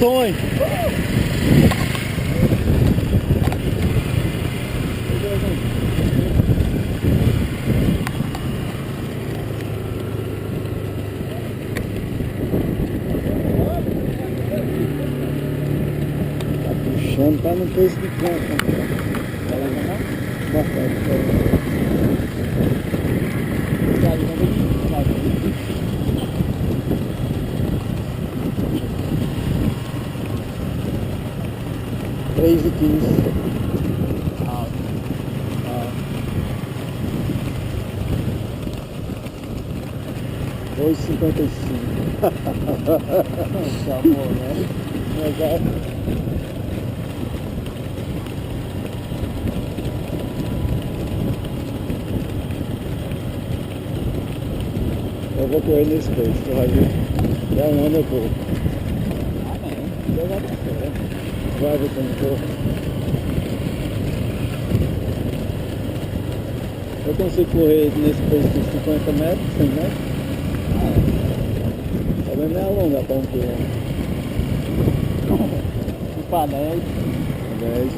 Tonho. Tá puxando, tá no preço de conta. Vai levar não? Bastante. Três e 15. Dois e 55. Chamou, né? Eu vou correr nesse preço, tu vai ver. Já um ano eu corro. Vai ver como for. Eu consigo correr nesse preço de 50 metros, 100 metros. Também não é alongar para um quilômetro. E para 10. 10.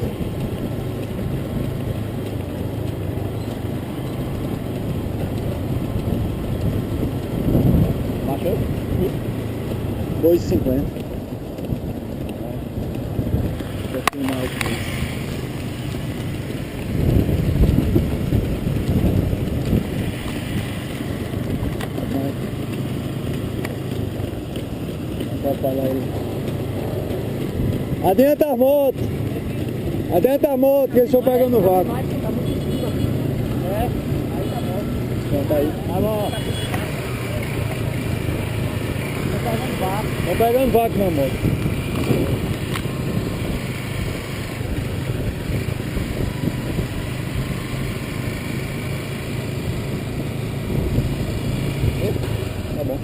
Baixou? 2,50. Vou filmar o preço. Atrapalhar ele. Adianta a moto! Adianta a moto, que eles estão pegando o vácuo. É, aí tá bom. Então tá aí. Tá bom. Tô pegando vácuo. Estão pegando vácuo na moto. Tá bom.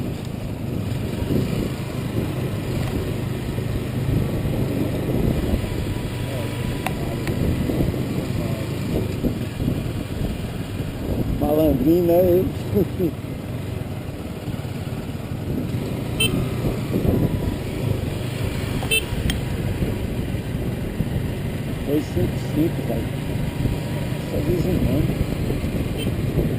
Malandrinho, né? Ele. 2,55, cara. Só desenhando.